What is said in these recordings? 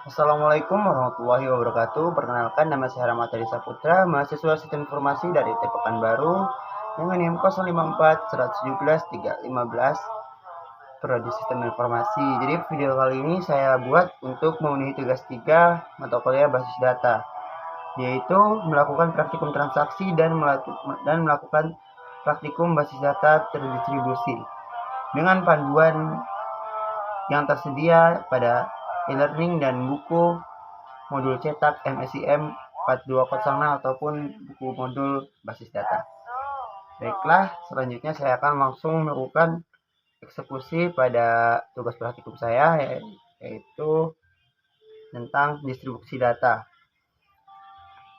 Assalamualaikum warahmatullahi wabarakatuh. Perkenalkan, nama saya Rahmat Hadi Saputra, mahasiswa Sistem Informasi dari TP Pekanbaru dengan NIM 054 117 315 Prodi Sistem Informasi. Jadi video kali ini saya buat untuk memenuhi tugas 3 mata kuliah basis data, yaitu melakukan praktikum transaksi dan melakukan praktikum basis data terdistribusi dengan panduan yang tersedia pada e-learning dan buku modul cetak MSIM 4200 ataupun buku modul basis data. Baiklah, selanjutnya saya akan langsung melakukan eksekusi pada tugas praktikum saya, yaitu tentang distribusi data.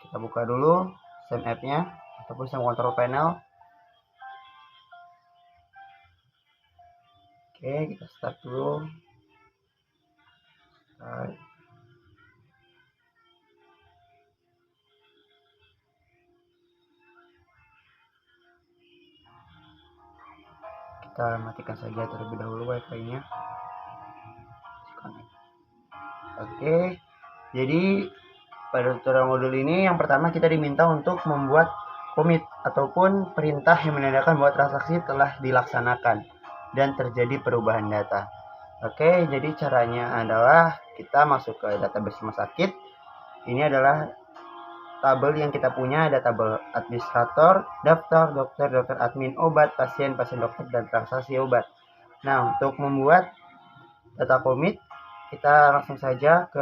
Kita buka dulu SIM app-nya ataupun SIM control panel. Oke, kita start dulu. Kita matikan saja terlebih dahulu wifi-nya. Oke, jadi pada tutorial modul ini yang pertama kita diminta untuk membuat commit ataupun perintah yang menandakan bahwa transaksi telah dilaksanakan dan terjadi perubahan data. Oke, jadi caranya adalah kita masuk ke database rumah sakit. Ini adalah tabel yang kita punya, ada tabel administrator, daftar, dokter admin, obat, pasien dokter, dan transaksi obat. Nah, untuk membuat data commit, kita langsung saja ke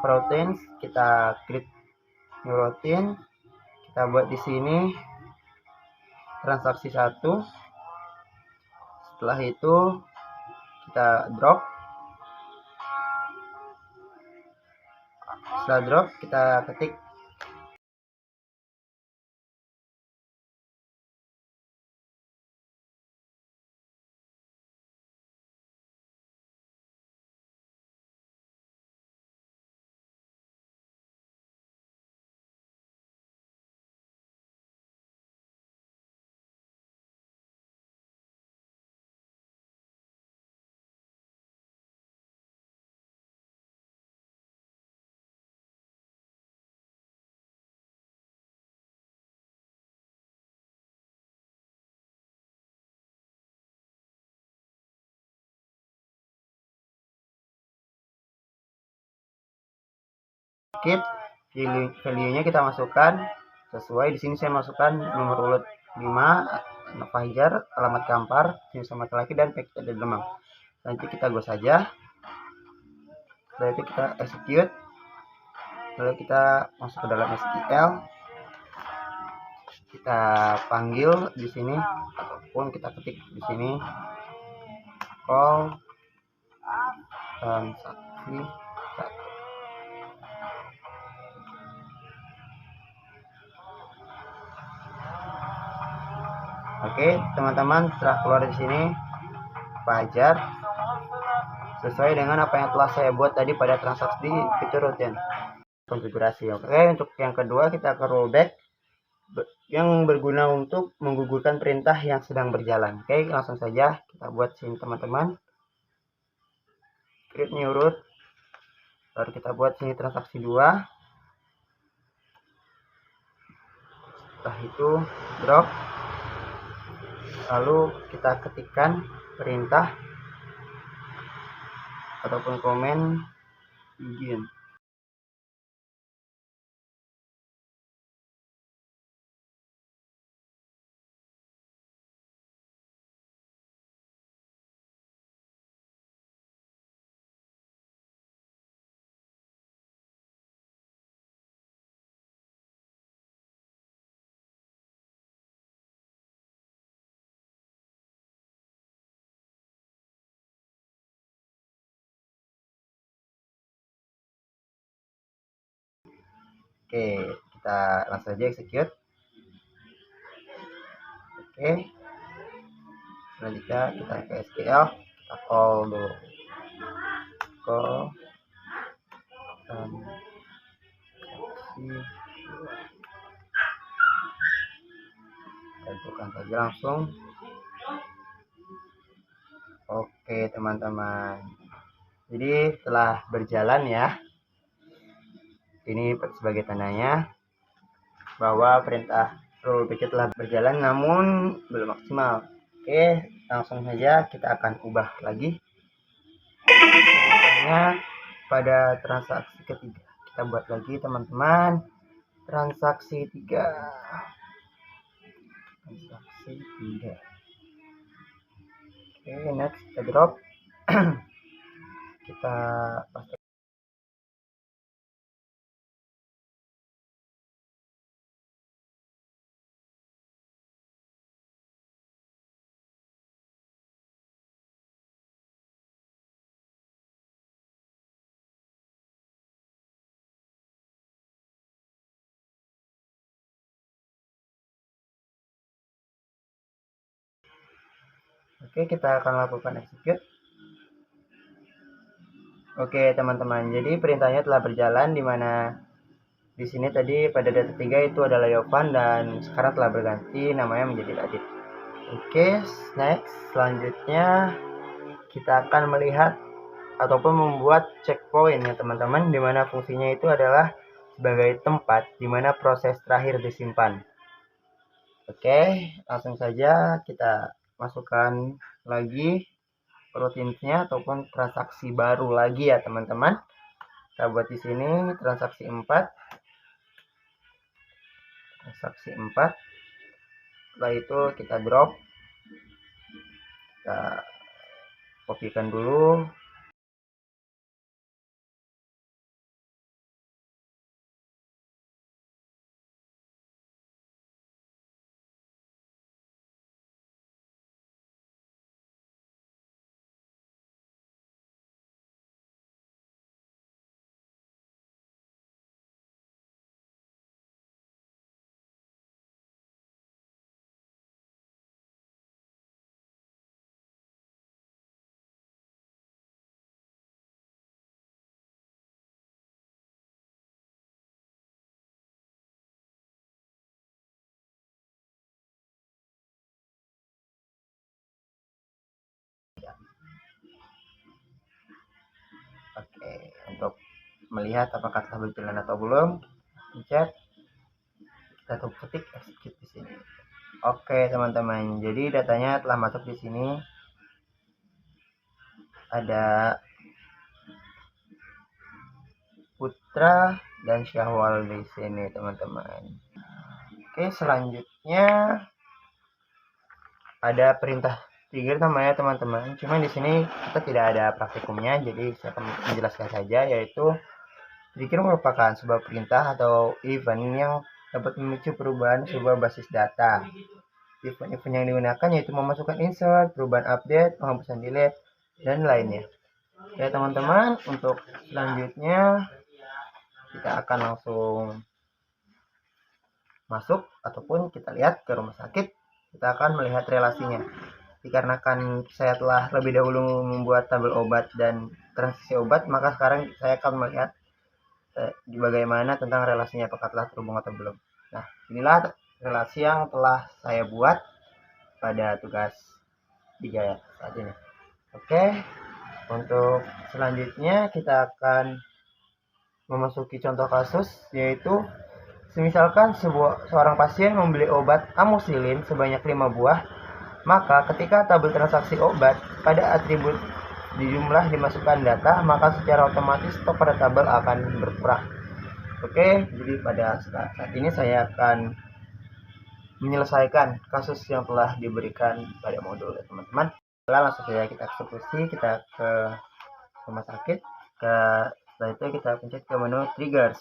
routines, kita klik new routine, kita buat di sini transaksi 1. Setelah itu kita drop. Setelah drop, kita ketik value-nya, kita masukkan sesuai. Di sini saya masukkan nomor urut 5, anak Fajar, alamat Kampar, jenis sama laki dan paket ada Demang. Nanti kita go saja. Setelah itu kita execute. Lalu kita masuk ke dalam SQL. Kita panggil di sini ataupun kita ketik di sini call transaksi 1. Oke, teman-teman, setelah keluar di sini Fajar sesuai dengan apa yang telah saya buat tadi pada transaksi di fitur rutin konfigurasi. Oke, untuk yang kedua kita ke rollback yang berguna untuk menggugurkan perintah yang sedang berjalan. Oke, langsung saja kita buat sini teman-teman. Create new root. Baru kita buat sini transaksi 2. Setelah itu drop. Lalu kita ketikkan perintah ataupun komen begin. Oke, kita langsung saja execute. Oke, selanjutnya kita ke SQL, kita call dulu, call transaksi, tentukan saja langsung. Oke teman-teman, Jadi telah berjalan ya. Ini sebagai tandanya bahwa perintah rule BC telah berjalan namun belum maksimal. Oke, langsung saja kita akan ubah lagi. Misalnya pada transaksi ketiga. Kita buat lagi teman-teman. Transaksi 3. Transaksi 3. Oke, next kita drop. Kita paste. Oke, kita akan lakukan execute. Oke, teman-teman. Jadi perintahnya telah berjalan di mana di sini tadi pada data 3 itu adalah Yovan dan sekarang telah berganti namanya menjadi Radit. Oke, next. Selanjutnya kita akan melihat ataupun membuat checkpoint ya teman-teman, di mana fungsinya itu adalah sebagai tempat di mana proses terakhir disimpan. Oke, langsung saja kita masukkan lagi routinsnya ataupun transaksi baru lagi ya teman-teman. Kita buat di sini transaksi 4. Transaksi 4. Setelah itu kita drop. Kita kopikan dulu. Oke, untuk melihat apakah telah berjalan atau belum, pencet, kita ketik execute di sini. Oke, teman-teman. Jadi datanya telah masuk di sini. Ada Putra dan Syahwal di sini, teman-teman. Oke, selanjutnya ada perintah trigger namanya, teman-teman. Cuma di sini kita tidak ada praktikumnya, jadi saya akan menjelaskan saja, yaitu trigger merupakan sebuah perintah atau event yang dapat memicu perubahan sebuah basis data. Event-event yang digunakan yaitu memasukkan insert, perubahan update, penghapusan delete, dan lainnya. Oke teman-teman, untuk selanjutnya kita akan langsung masuk ataupun kita lihat ke rumah sakit. Kita akan melihat relasinya. Dikarenakan saya telah lebih dahulu membuat tabel obat dan transisi obat, maka sekarang saya akan melihat bagaimana tentang relasinya, apakah telah terhubung atau belum. Nah, inilah relasi yang telah saya buat pada tugas 3 saat ini. Oke, untuk selanjutnya kita akan memasuki contoh kasus, yaitu semisalkan seorang pasien membeli obat amoxicillin sebanyak 5 buah, maka ketika tabel transaksi obat pada atribut di jumlah dimasukkan data, maka secara otomatis stok pada tabel akan berkurang. Oke, jadi pada saat ini saya akan menyelesaikan kasus yang telah diberikan pada modul ya teman-teman. Langsung saja kita eksekusi, kita ke rumah sakit. Setelah itu kita pencet ke menu triggers.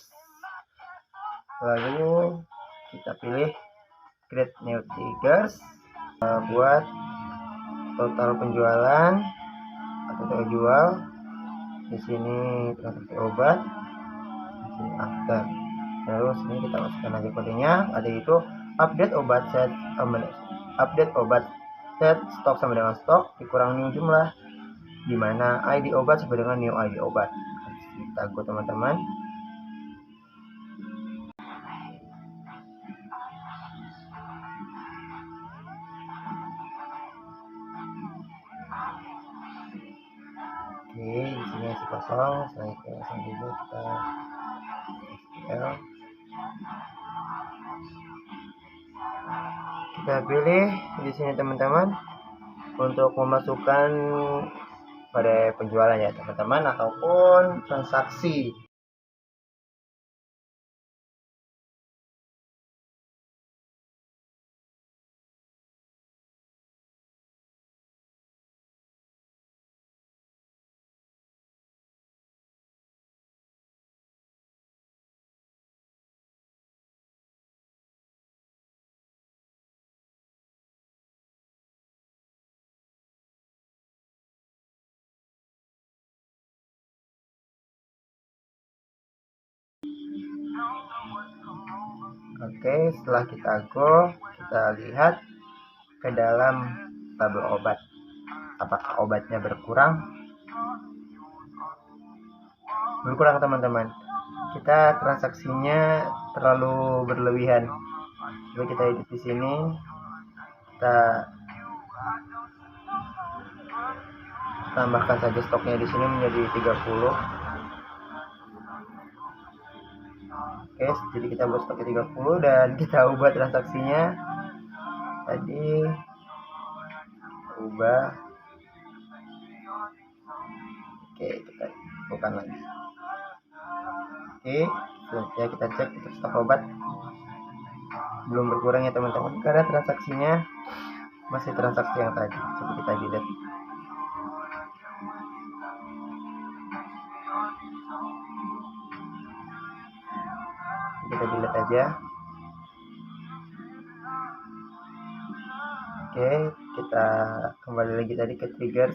Lalu kita pilih create new triggers. Buat total penjualan atau total jual. Di sini transaksi obat. Di sini after. Lalu sini kita masukkan lagi kodenya. Ada itu update obat set stok sama dengan stok dikurang new jumlah, di mana ID obat sama dengan new ID obat. Kita go teman-teman. Oke, di sini kosong. Selanjutnya kita SQL. Kita pilih di sini teman-teman untuk memasukkan pada penjualan ya teman-teman, ataupun transaksi. Oke, setelah kita go, kita lihat ke dalam tabel obat. Apakah obatnya berkurang? Berkurang teman-teman. Kita transaksinya terlalu berlebihan. Coba kita edit di sini. Kita tambahkan saja stoknya di sini menjadi 30. Oke, jadi kita buat stoknya 30 dan kita ubah transaksinya. Tadi ubah. Oke, kita bukan lagi. Oke, selanjutnya kita cek untuk stok obat. Belum berkurang ya teman-teman, karena transaksinya masih transaksi yang tadi. Coba kita delete. Kita delete aja. Oke, kita kembali lagi tadi ke trigger.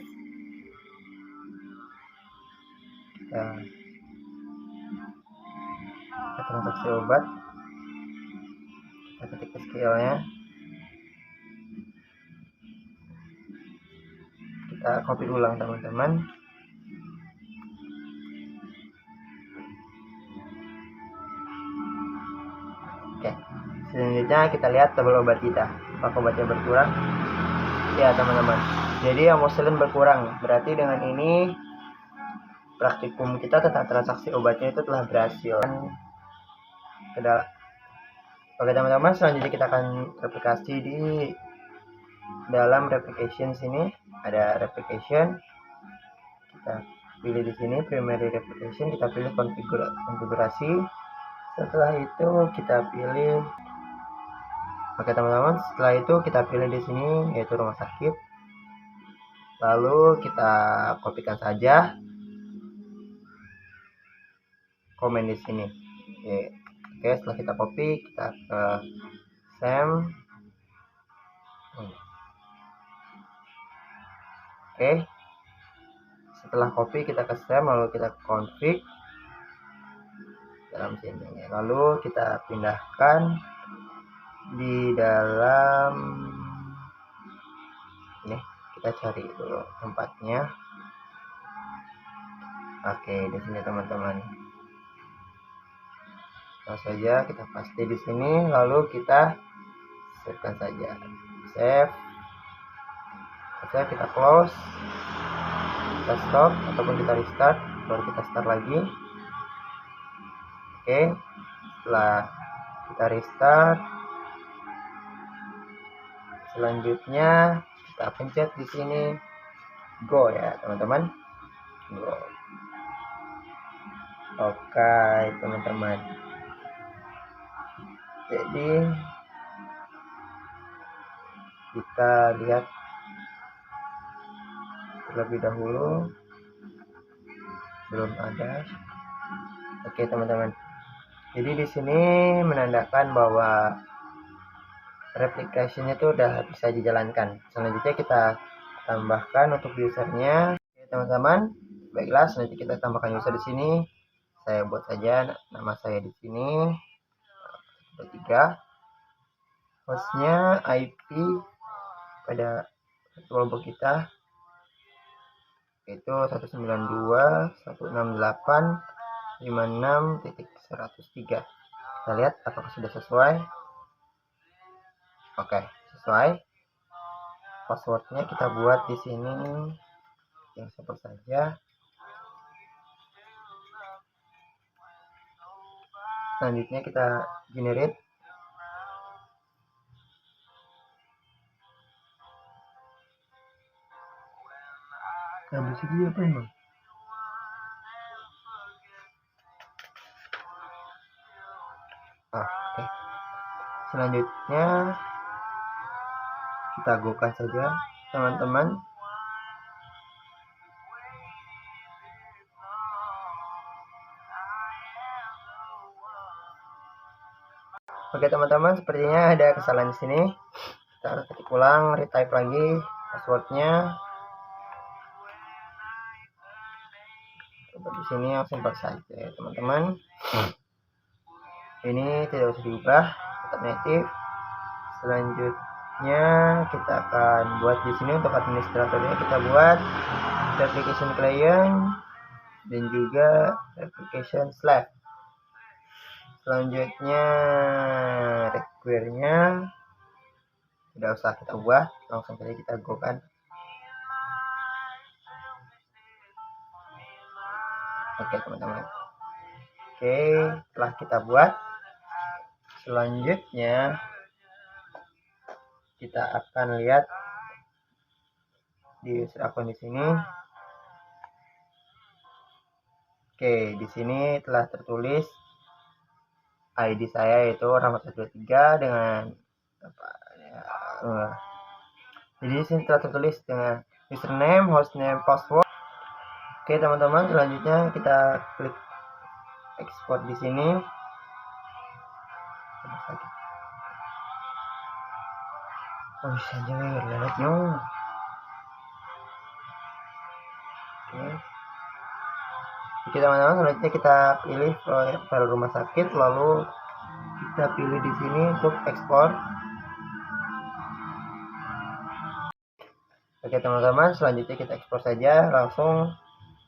Kita transaksi obat. Kita ketik SQL-nya. Kita copy ulang teman-teman. Oke, selanjutnya kita lihat tabel obat kita. Apakah obatnya berkurang? Ya teman-teman, jadi amoxicillin berkurang. Berarti dengan ini praktikum kita tentang transaksi obatnya itu telah berhasil. Oke teman-teman, selanjutnya kita akan replikasi di dalam replication. Sini ada replication. Kita pilih di sini primary replication, kita pilih konfigurasi. Setelah itu kita pilih. Oke teman-teman, setelah itu kita pilih di sini yaitu rumah sakit. Lalu kita kopikan saja komen di sini. Oke, setelah kita copy, kita ke save. Oke, setelah copy kita ke save, lalu kita config dalam sini. Lalu kita pindahkan di dalam ini. Kita cari dulu tempatnya. Oke, di sini teman-teman. Langsung saja kita paste di sini, lalu kita savekan saja. Save. Kita close. Kita stop ataupun kita restart, baru kita start lagi. Oke, setelah kita restart, selanjutnya kita pencet di sini go ya teman-teman. Go. Oke teman-teman, jadi kita lihat terlebih dahulu, belum ada. Oke teman-teman, jadi di sini menandakan bahwa replication itu udah bisa dijalankan. Selanjutnya kita tambahkan untuk usernya. Oke teman-teman, baiklah, selanjutnya kita tambahkan user di sini. Saya buat saja nama saya di sini. 3. Hostnya IP pada kelompok kita itu 192.168.56.103. Kita lihat apakah sudah sesuai. Oke, sesuai. Passwordnya kita buat di sini yang simple saja. Selanjutnya kita generate. Habis itu apa emang? Oke. Selanjutnya kita go-kan saja teman-teman. Oke teman-teman, sepertinya ada kesalahan di sini. Kita harus ketik ulang, retype lagi passwordnya. Coba di sini yang simpel saja teman-teman. Ini tidak usah diubah, tetap native. Selanjutnya kita akan buat di sini untuk administratornya, kita buat application client dan juga application Slack. Selanjutnya require-nya tidak usah kita ubah, langsung saja kita go kan. Oke teman-teman. Oke, setelah kita buat, selanjutnya kita akan lihat di user akun di sini. Oke, di sini telah tertulis ID saya yaitu Rahmat123 dengan apa ya, jadi di sini telah tertulis dengan username, hostname, password. Oke teman-teman, selanjutnya kita klik export di sini. Oh saja leletnya. Oke teman-teman, selanjutnya kita pilih file rumah sakit, lalu kita pilih di sini untuk ekspor. Oke teman-teman, selanjutnya kita ekspor saja, langsung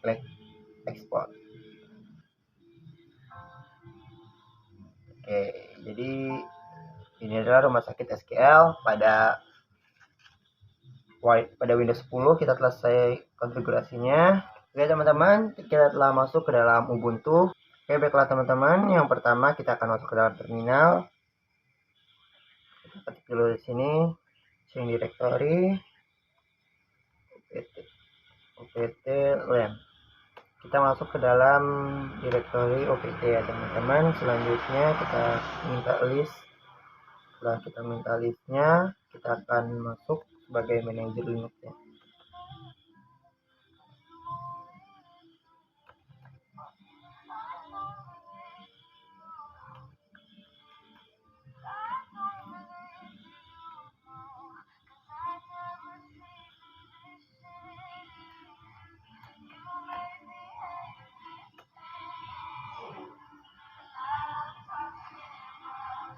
klik ekspor. Oke, jadi ini adalah rumah sakit SQL pada Windows 10. Kita telah selesai konfigurasinya. Oke teman-teman, kita telah masuk ke dalam Ubuntu. Oke baiklah teman-teman, yang pertama kita akan masuk ke dalam terminal. Kita ketik dulu di sini string directory opt lem. Kita masuk ke dalam directory opt ya teman-teman. Selanjutnya kita minta list. Setelah kita minta listnya, kita akan masuk sebagai manajer Linux-nya.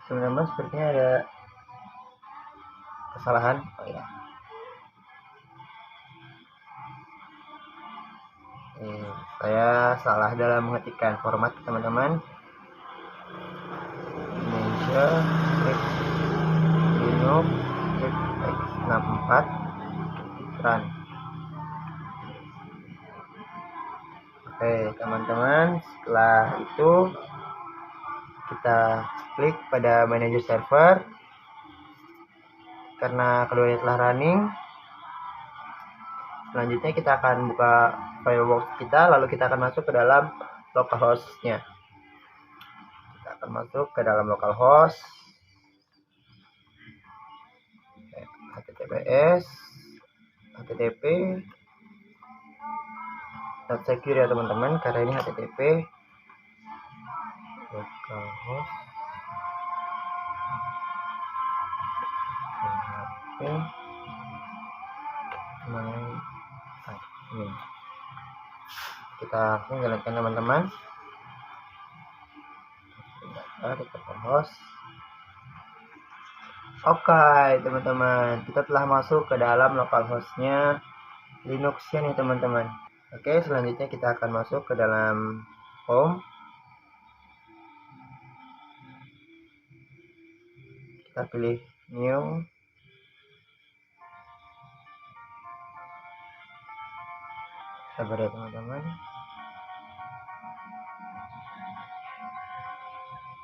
Teman-teman, sepertinya ada kesalahan. Oh ya. Saya salah dalam mengetikkan format teman-teman. Indonesia Linux x64 run. Oke teman-teman, setelah itu kita klik pada manager server. Karena keduanya telah running, selanjutnya kita akan buka firewall kita, lalu kita akan masuk ke dalam localhost-nya. Kita akan masuk ke dalam localhost https http not secure ya teman-teman, karena ini http localhost ini. Kita langsung jalankan teman-teman. Localhost. Oke teman-teman, kita telah masuk ke dalam localhost-nya Linux-nya nih teman-teman. Oke, selanjutnya kita akan masuk ke dalam home. Kita pilih new. Sabar ya teman-teman.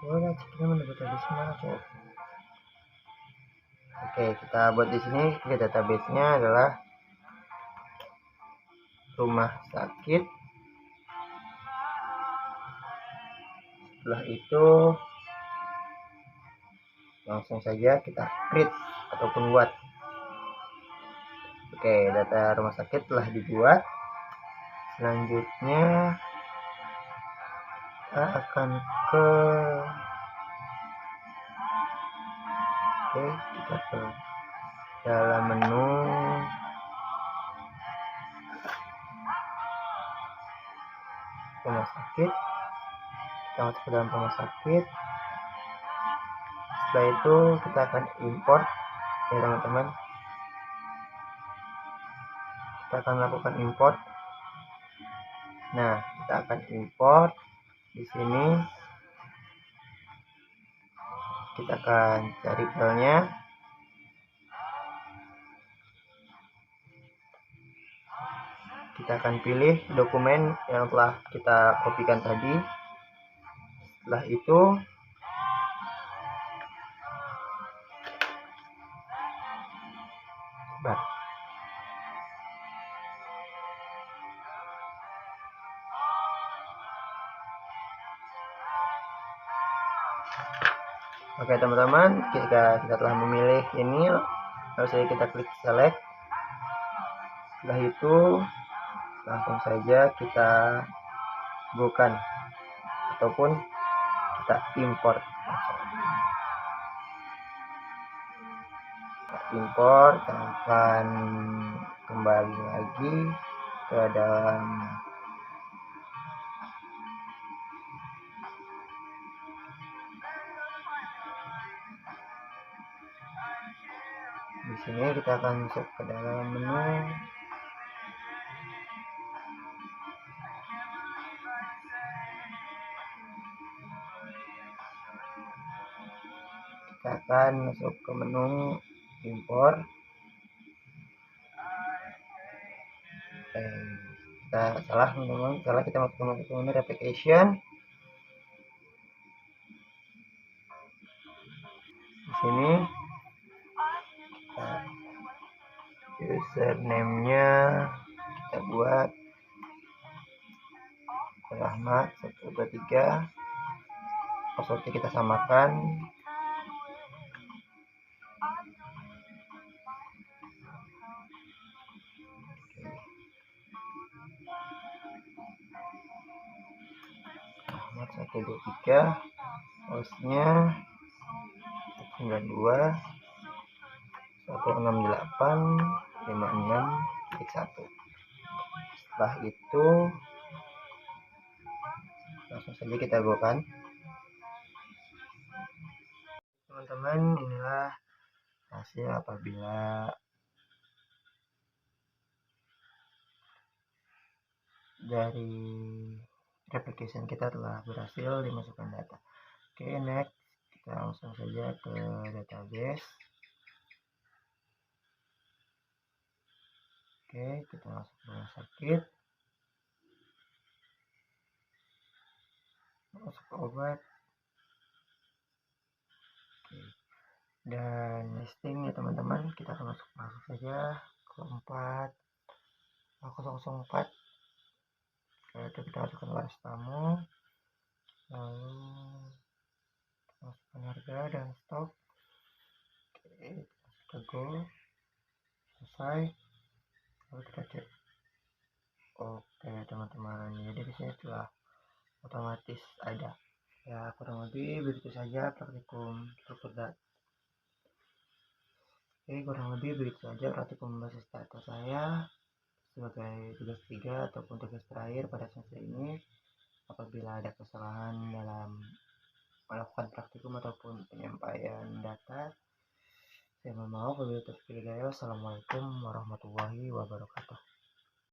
Boleh ceknya mana database mana cok. Oke, kita buat di sini database-nya adalah rumah sakit. Setelah itu langsung saja kita create ataupun buat. Oke, data rumah sakit telah dibuat. Selanjutnya kita akan ke kita ke dalam menu rumah sakit. Kita masuk ke dalam rumah sakit. Setelah itu kita akan import ya teman-teman. Kita akan lakukan import. Nah, kita akan import di sini. Kita akan cari filenya. Kita akan pilih dokumen yang telah kita kopikan tadi. Setelah itu Oke teman-teman, kita telah memilih ini, lalu saja kita klik select. Setelah itu langsung saja kita bukan ataupun kita import. Kita akan kembali lagi ke dalam di sini. Kita akan masuk ke dalam menu. Kita akan masuk ke menu import. Kita salah teman-teman, kita masuk ke menu replication. Di sini username-nya kita buat Rahmat 123. Password kita samakan. Rahmat 123. Hostnya 92 168 56 1. Setelah itu langsung saja kita go kan. Teman-teman, inilah hasil apabila dari replication kita telah berhasil dimasukkan data. Oke, next kita langsung saja ke database. Oke, kita masuk ke rumah sakit, masuk ke obat. Oke. Dan listing ya teman-teman, kita akan masuk saja ke 004. Lalu kita masukkan waris tamu, lalu masukkan harga dan stok. Oke, kita go, selesai, lalu kita cek. Oke teman-teman, jadi di sini telah otomatis ada. Ya kurang lebih begitu saja praktikum struktur data. Oke, kurang lebih begitu saja praktikum berbasis data saya sebagai tugas 3 ataupun tugas terakhir pada semester ini. Apabila ada kesalahan dalam melakukan praktikum ataupun penyampaian data, saya mohon maaf. Wabillahi taufiq wal hidayah. Wassalamualaikum warahmatullahi wabarakatuh.